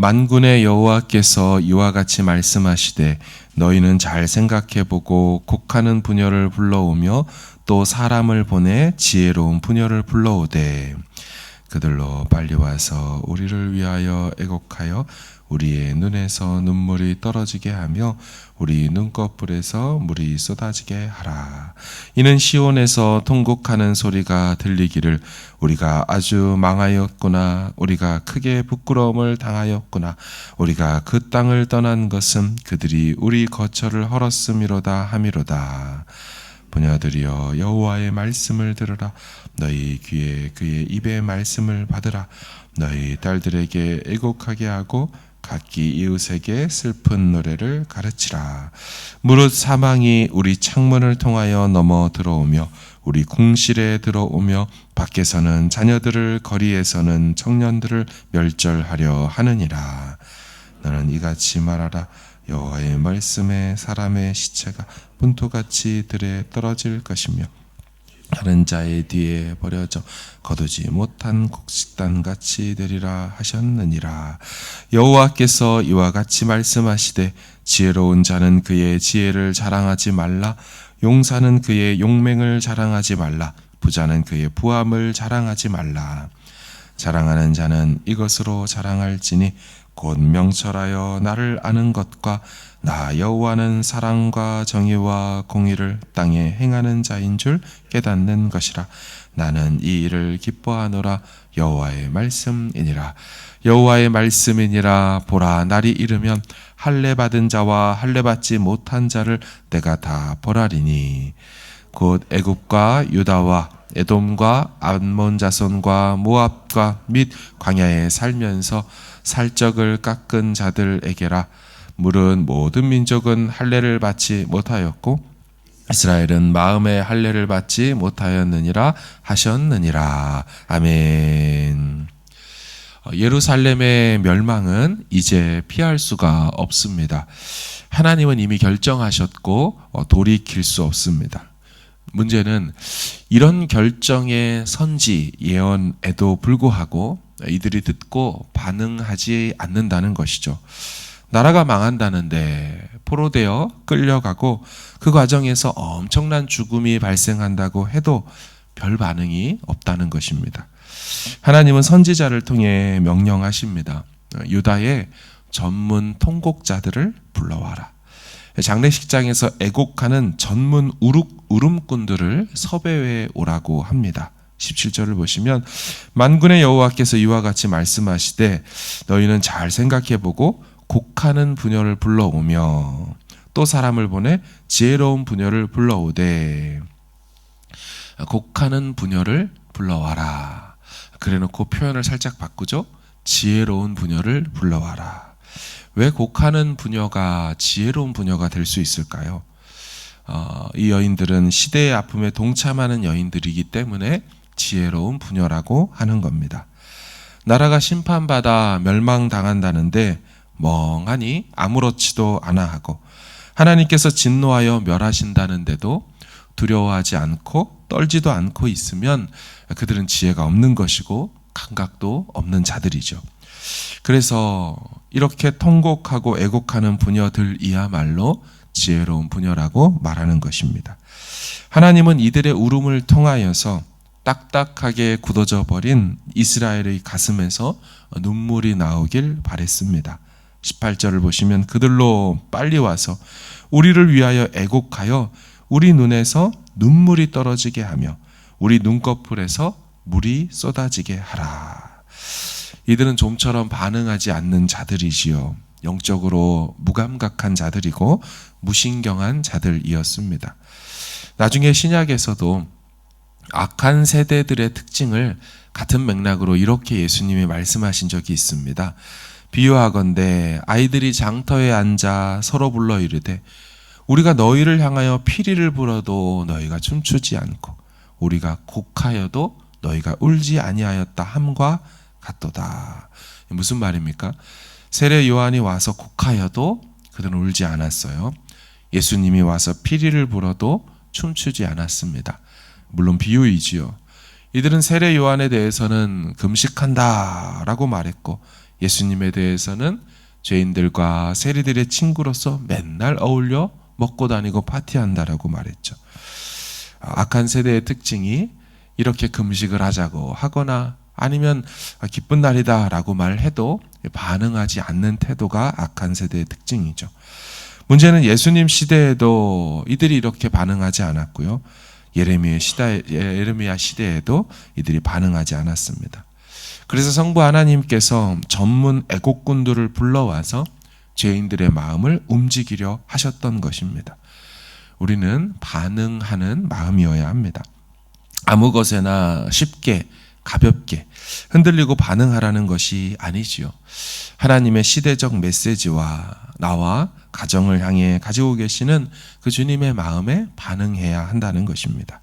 만군의 여호와께서 이와 같이 말씀하시되 너희는 잘 생각해보고 곡하는 부녀를 불러오며 또 사람을 보내 지혜로운 부녀를 불러오되 그들로 빨리 와서 우리를 위하여 애곡하여 우리의 눈에서 눈물이 떨어지게 하며 우리 눈꺼풀에서 물이 쏟아지게 하라. 이는 시온에서 통곡하는 소리가 들리기를 우리가 아주 망하였구나. 우리가 크게 부끄러움을 당하였구나. 우리가 그 땅을 떠난 것은 그들이 우리 거처를 헐었음이로다 함이로다. 부녀들이여 여호와의 말씀을 들으라. 너희 귀에 그의 입의 말씀을 받으라. 너희 딸들에게 애곡하게 하고 각기 이웃에게 슬픈 노래를 가르치라. 무릇 사망이 우리 창문을 통하여 넘어 들어오며 우리 궁실에 들어오며 밖에서는 자녀들을 거리에서는 청년들을 멸절하려 하느니라. 너는 이같이 말하라. 여호와의 말씀에 사람의 시체가 분토같이 들에 떨어질 것이며 다른 자의 뒤에 버려져 거두지 못한 곡식단같이 되리라 하셨느니라. 여호와께서 이와 같이 말씀하시되 지혜로운 자는 그의 지혜를 자랑하지 말라. 용사는 그의 용맹을 자랑하지 말라. 부자는 그의 부함을 자랑하지 말라. 자랑하는 자는 이것으로 자랑할지니 곧 명철하여 나를 아는 것과 나 여호와는 사랑과 정의와 공의를 땅에 행하는 자인 줄 깨닫는 것이라. 나는 이 일을 기뻐하노라. 여호와의 말씀이니라. 여호와의 말씀이니라. 보라, 날이 이르면 할례 받은 자와 할례 받지 못한 자를 내가 다 벌하리니 곧 애굽과 유다와 에돔과 암몬 자손과 모압과 및 광야에 살면서 살적을 깎은 자들에게라. 물은 모든 민족은 할례를 받지 못하였고 이스라엘은 마음에 할례를 받지 못하였느니라 하셨느니라. 아멘. 예루살렘의 멸망은 이제 피할 수가 없습니다. 하나님은 이미 결정하셨고 돌이킬 수 없습니다. 문제는 이런 결정의 선지 예언에도 불구하고 이들이 듣고 반응하지 않는다는 것이죠. 나라가 망한다는데 포로되어 끌려가고 그 과정에서 엄청난 죽음이 발생한다고 해도 별 반응이 없다는 것입니다. 하나님은 선지자를 통해 명령하십니다. 유다의 전문 통곡자들을 불러와라. 장례식장에서 애곡하는 전문 울음꾼들을 섭외해 오라고 합니다. 17절을 보시면 만군의 여호와께서 이와 같이 말씀하시되 너희는 잘 생각해보고 곡하는 부녀를 불러오며 또 사람을 보내 지혜로운 부녀를 불러오되 곡하는 부녀를 불러와라. 그래놓고 표현을 살짝 바꾸죠. 지혜로운 부녀를 불러와라. 왜 곡하는 부녀가 지혜로운 부녀가 될 수 있을까요? 이 여인들은 시대의 아픔에 동참하는 여인들이기 때문에 지혜로운 부녀라고 하는 겁니다. 나라가 심판받아 멸망당한다는데 멍하니 아무렇지도 않아 하고 하나님께서 진노하여 멸하신다는데도 두려워하지 않고 떨지도 않고 있으면 그들은 지혜가 없는 것이고 감각도 없는 자들이죠. 그래서 이렇게 통곡하고 애곡하는 부녀들이야말로 지혜로운 부녀라고 말하는 것입니다. 하나님은 이들의 울음을 통하여서 딱딱하게 굳어져 버린 이스라엘의 가슴에서 눈물이 나오길 바랬습니다. 18절을 보시면 그들로 빨리 와서 우리를 위하여 애곡하여 우리 눈에서 눈물이 떨어지게 하며 우리 눈꺼풀에서 물이 쏟아지게 하라. 이들은 좀처럼 반응하지 않는 자들이지요. 영적으로 무감각한 자들이고 무신경한 자들이었습니다. 나중에 신약에서도 악한 세대들의 특징을 같은 맥락으로 이렇게 예수님이 말씀하신 적이 있습니다. 비유하건대 아이들이 장터에 앉아 서로 불러 이르되 우리가 너희를 향하여 피리를 불어도 너희가 춤추지 않고 우리가 곡하여도 너희가 울지 아니하였다 함과 같도다. 무슨 말입니까? 세례 요한이 와서 곡하여도 그들은 울지 않았어요. 예수님이 와서 피리를 불어도 춤추지 않았습니다. 물론 비유이지요. 이들은 세례 요한에 대해서는 금식한다라고 말했고 예수님에 대해서는 죄인들과 세리들의 친구로서 맨날 어울려 먹고 다니고 파티한다라고 말했죠. 악한 세대의 특징이 이렇게 금식을 하자고 하거나 아니면 기쁜 날이다라고 말해도 반응하지 않는 태도가 악한 세대의 특징이죠. 문제는 예수님 시대에도 이들이 이렇게 반응하지 않았고요. 예레미야 시대에도 이들이 반응하지 않았습니다. 그래서 성부 하나님께서 전문 애국꾼들을 불러와서 죄인들의 마음을 움직이려 하셨던 것입니다. 우리는 반응하는 마음이어야 합니다. 아무 것에나 쉽게 가볍게 흔들리고 반응하라는 것이 아니지요. 하나님의 시대적 메시지와 나와 가정을 향해 가지고 계시는 그 주님의 마음에 반응해야 한다는 것입니다.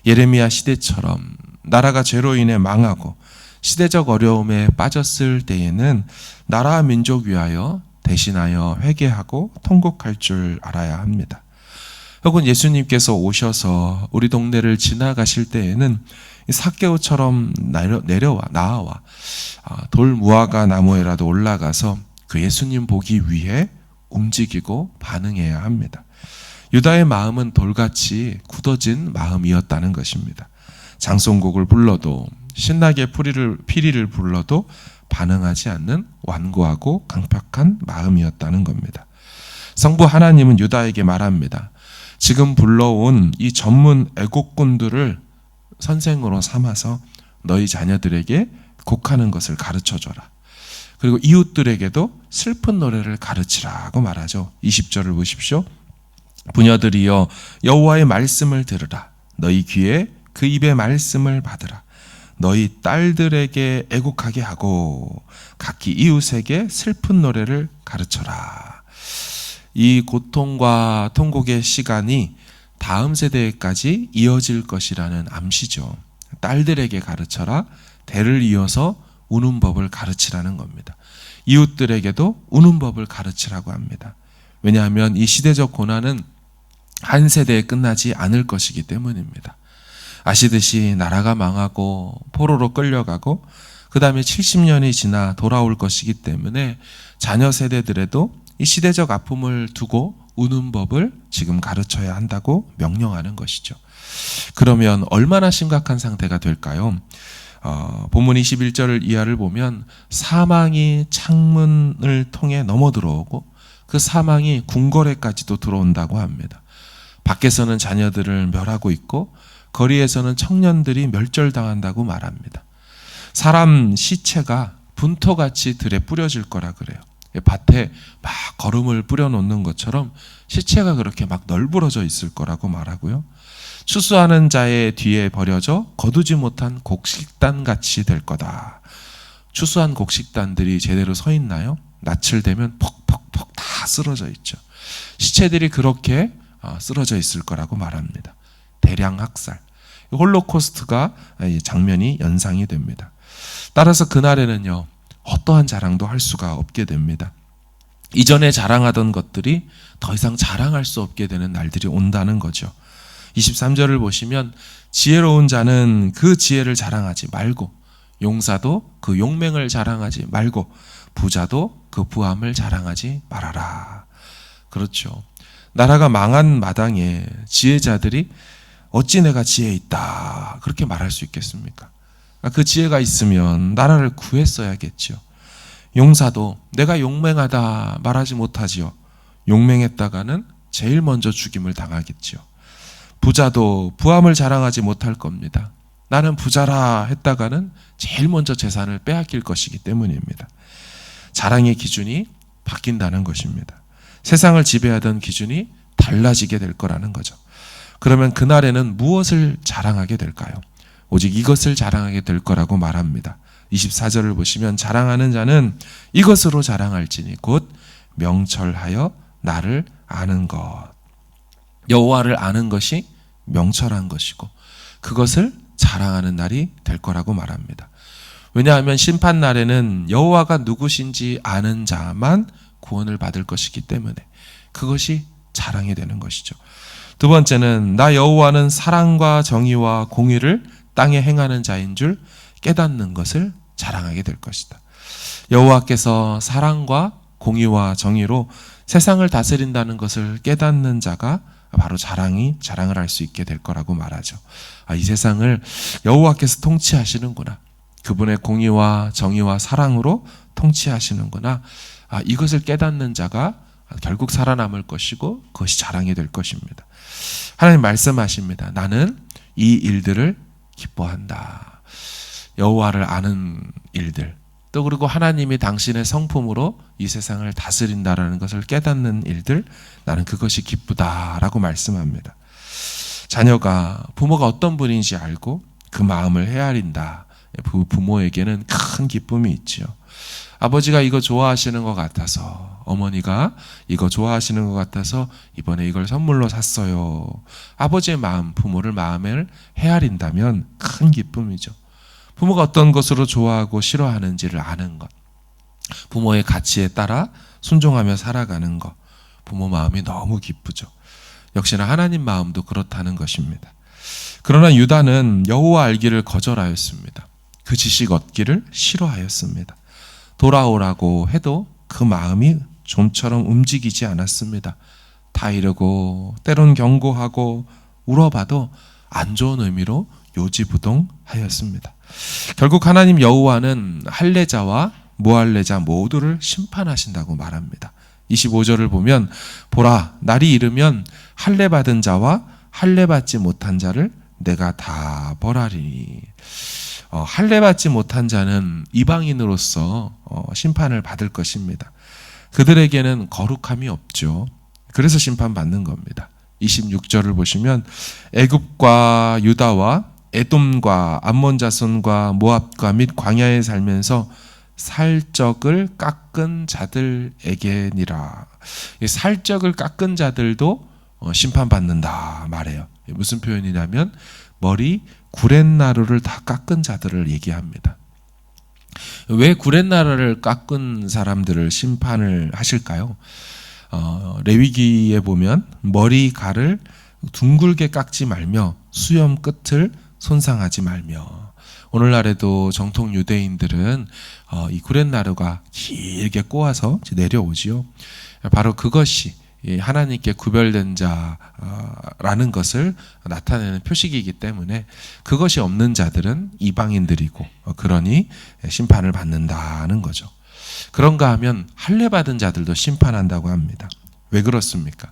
예레미야 시대처럼 나라가 죄로 인해 망하고 시대적 어려움에 빠졌을 때에는 나라와 민족 위하여 대신하여 회개하고 통곡할 줄 알아야 합니다. 혹은 예수님께서 오셔서 우리 동네를 지나가실 때에는 삭개오처럼 나와 돌 무화과 나무에라도 올라가서 그 예수님 보기 위해 움직이고 반응해야 합니다. 유다의 마음은 돌같이 굳어진 마음이었다는 것입니다. 장송곡을 불러도 신나게 피리를 불러도 반응하지 않는 완고하고 강팍한 마음이었다는 겁니다. 성부 하나님은 유다에게 말합니다. 지금 불러온 이 전문 애국꾼들을 선생으로 삼아서 너희 자녀들에게 곡하는 것을 가르쳐줘라. 그리고 이웃들에게도 슬픈 노래를 가르치라고 말하죠. 20절을 보십시오. 부녀들이여 여호와의 말씀을 들으라. 너희 귀에 그 입의 말씀을 받으라. 너희 딸들에게 애곡하게 하고 각기 이웃에게 슬픈 노래를 가르쳐라. 이 고통과 통곡의 시간이 다음 세대까지 이어질 것이라는 암시죠. 딸들에게 가르쳐라. 대를 이어서 우는 법을 가르치라는 겁니다. 이웃들에게도 우는 법을 가르치라고 합니다. 왜냐하면 이 시대적 고난은 한 세대에 끝나지 않을 것이기 때문입니다. 아시듯이 나라가 망하고 포로로 끌려가고 그 다음에 70년이 지나 돌아올 것이기 때문에 자녀 세대들에도 이 시대적 아픔을 두고 우는 법을 지금 가르쳐야 한다고 명령하는 것이죠. 그러면 얼마나 심각한 상태가 될까요? 본문 21절을 이하를 보면 사망이 창문을 통해 넘어 들어오고 그 사망이 궁궐에까지도 들어온다고 합니다. 밖에서는 자녀들을 멸하고 있고 거리에서는 청년들이 멸절당한다고 말합니다. 사람 시체가 분토같이 들에 뿌려질 거라 그래요. 밭에 막 거름을 뿌려놓는 것처럼 시체가 그렇게 막 널브러져 있을 거라고 말하고요. 추수하는 자의 뒤에 버려져 거두지 못한 곡식단 같이 될 거다. 추수한 곡식단들이 제대로 서 있나요? 낯을 대면 퍽퍽퍽 다 쓰러져 있죠. 시체들이 그렇게 쓰러져 있을 거라고 말합니다. 대량 학살, 홀로코스트가 장면이 연상이 됩니다. 따라서 그날에는요, 어떠한 자랑도 할 수가 없게 됩니다. 이전에 자랑하던 것들이 더 이상 자랑할 수 없게 되는 날들이 온다는 거죠. 23절을 보시면 지혜로운 자는 그 지혜를 자랑하지 말고 용사도 그 용맹을 자랑하지 말고 부자도 그 부함을 자랑하지 말아라. 그렇죠. 나라가 망한 마당에 지혜자들이 어찌 내가 지혜 있다 그렇게 말할 수 있겠습니까? 그 지혜가 있으면 나라를 구했어야겠죠. 용사도 내가 용맹하다 말하지 못하지요. 용맹했다가는 제일 먼저 죽임을 당하겠죠. 부자도 부함을 자랑하지 못할 겁니다. 나는 부자라 했다가는 제일 먼저 재산을 빼앗길 것이기 때문입니다. 자랑의 기준이 바뀐다는 것입니다. 세상을 지배하던 기준이 달라지게 될 거라는 거죠. 그러면 그날에는 무엇을 자랑하게 될까요? 오직 이것을 자랑하게 될 거라고 말합니다. 24절을 보시면 자랑하는 자는 이것으로 자랑할지니 곧 명철하여 나를 아는 것. 여호와를 아는 것이 명철한 것이고 그것을 자랑하는 날이 될 거라고 말합니다. 왜냐하면 심판 날에는 여호와가 누구신지 아는 자만 구원을 받을 것이기 때문에 그것이 자랑이 되는 것이죠. 두 번째는 나 여호와는 사랑과 정의와 공의를 땅에 행하는 자인 줄 깨닫는 것을 자랑하게 될 것이다. 여호와께서 사랑과 공의와 정의로 세상을 다스린다는 것을 깨닫는 자가 바로 자랑을 할 수 있게 될 거라고 말하죠. 이 세상을 여호와께서 통치하시는구나. 그분의 공의와 정의와 사랑으로 통치하시는구나. 이것을 깨닫는 자가 결국 살아남을 것이고 그것이 자랑이 될 것입니다. 하나님 말씀하십니다. 나는 이 일들을 기뻐한다. 여호와를 아는 일들, 또 그리고 하나님이 당신의 성품으로 이 세상을 다스린다라는 것을 깨닫는 일들, 나는 그것이 기쁘다라고 말씀합니다. 자녀가 부모가 어떤 분인지 알고 그 마음을 헤아린다. 부모에게는 큰 기쁨이 있지요. 아버지가 이거 좋아하시는 것 같아서, 어머니가 이거 좋아하시는 것 같아서 이번에 이걸 선물로 샀어요. 아버지의 마음, 부모를 마음을 헤아린다면 큰 기쁨이죠. 부모가 어떤 것으로 좋아하고 싫어하는지를 아는 것, 부모의 가치에 따라 순종하며 살아가는 것, 부모 마음이 너무 기쁘죠. 역시나 하나님 마음도 그렇다는 것입니다. 그러나 유다는 여호와 알기를 거절하였습니다. 그 지식 얻기를 싫어하였습니다. 돌아오라고 해도 그 마음이 좀처럼 움직이지 않았습니다. 타이르고 때론 경고하고 울어봐도 안 좋은 의미로 요지부동하였습니다. 결국 하나님 여호와는 할례자와 무할례자 모두를 심판하신다고 말합니다. 25절을 보면 보라, 날이 이르면 할례받은 자와 할례받지 못한 자를 내가 다 벌하리니. 할례받지 못한 자는 이방인으로서 심판을 받을 것입니다. 그들에게는 거룩함이 없죠. 그래서 심판받는 겁니다. 26절을 보시면 애굽과 유다와 에돔과 암몬 자손과 모압과 및 광야에 살면서 살적을 깎은 자들에게니라. 이 살적을 깎은 자들도 심판받는다 말해요. 무슨 표현이냐면 머리 구렛나루를 다 깎은 자들을 얘기합니다. 왜 구렛나루를 깎은 사람들을 심판을 하실까요? 레위기에 보면 머리칼을 둥글게 깎지 말며 수염 끝을 손상하지 말며. 오늘날에도 정통 유대인들은 이 구렛나루가 길게 꼬아서 내려오지요. 바로 그것이 하나님께 구별된 자라는 것을 나타내는 표식이기 때문에 그것이 없는 자들은 이방인들이고 그러니 심판을 받는다는 거죠. 그런가 하면 할례받은 자들도 심판한다고 합니다. 왜 그렇습니까?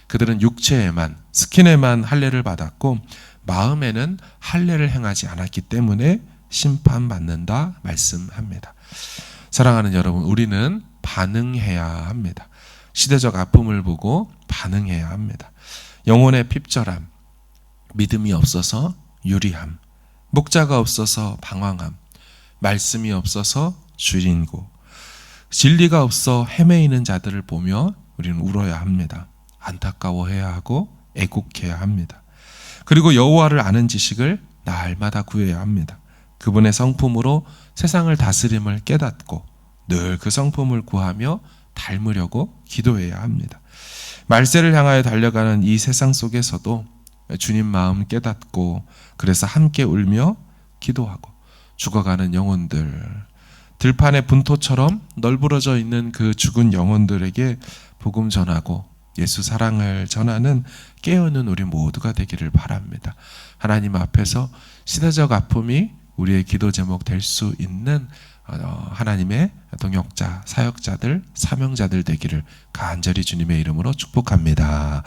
그들은 육체에만, 스킨에만 할례를 받았고 마음에는 할례를 행하지 않았기 때문에 심판받는다 말씀합니다. 사랑하는 여러분, 우리는 반응해야 합니다. 시대적 아픔을 보고 반응해야 합니다. 영혼의 핍절함, 믿음이 없어서 유리함, 목자가 없어서 방황함, 말씀이 없어서 주인고, 진리가 없어 헤매이는 자들을 보며 우리는 울어야 합니다. 안타까워해야 하고 애곡해야 합니다. 그리고 여호와를 아는 지식을 날마다 구해야 합니다. 그분의 성품으로 세상을 다스림을 깨닫고 늘 그 성품을 구하며 닮으려고 기도해야 합니다. 말세를 향하여 달려가는 이 세상 속에서도 주님 마음 깨닫고 그래서 함께 울며 기도하고 죽어가는 영혼들, 들판의 분토처럼 널브러져 있는 그 죽은 영혼들에게 복음 전하고 예수 사랑을 전하는 깨어있는 우리 모두가 되기를 바랍니다. 하나님 앞에서 시대적 아픔이 우리의 기도 제목 될 수 있는 하나님의 동역자, 사역자들, 사명자들 되기를 간절히 주님의 이름으로 축복합니다.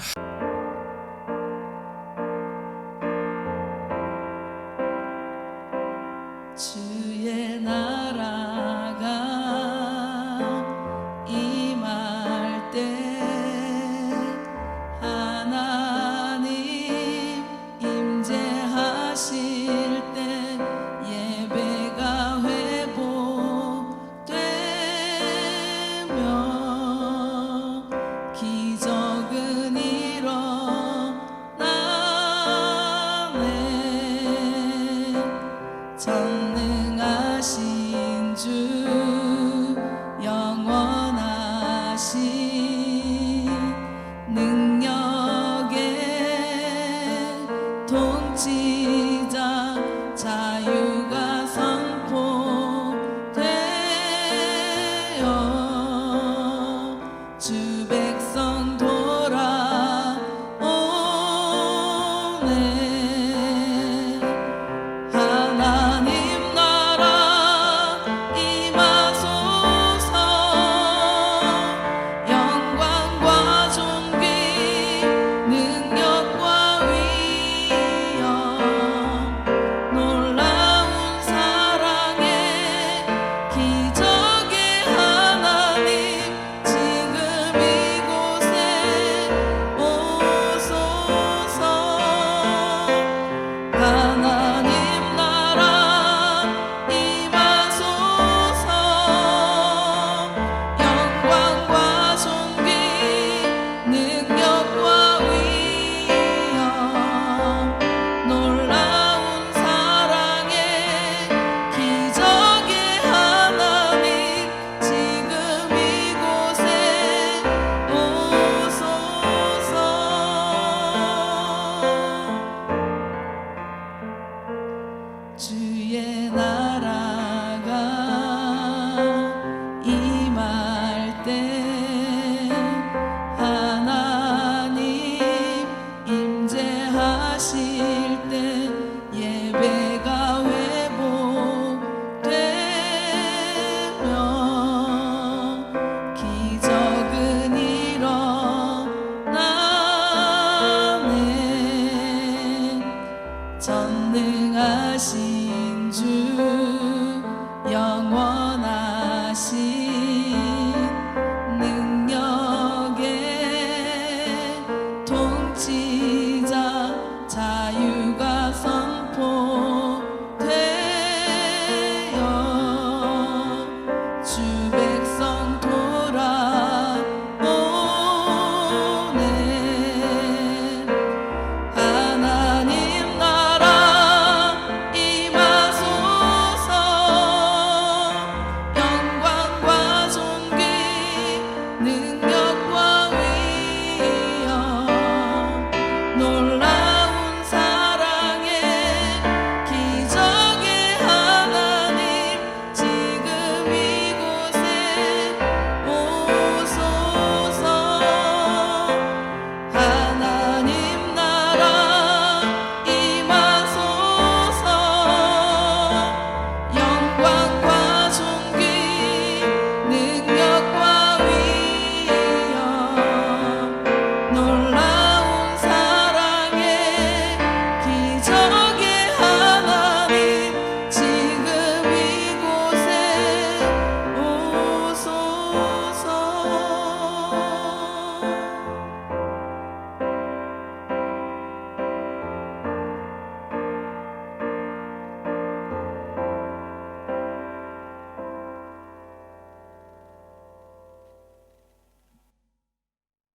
주의 나라가 임할 때 하나님 임재하실 때 예배가 회복되며 기적은 일어나네. 전능하신 주 영원하신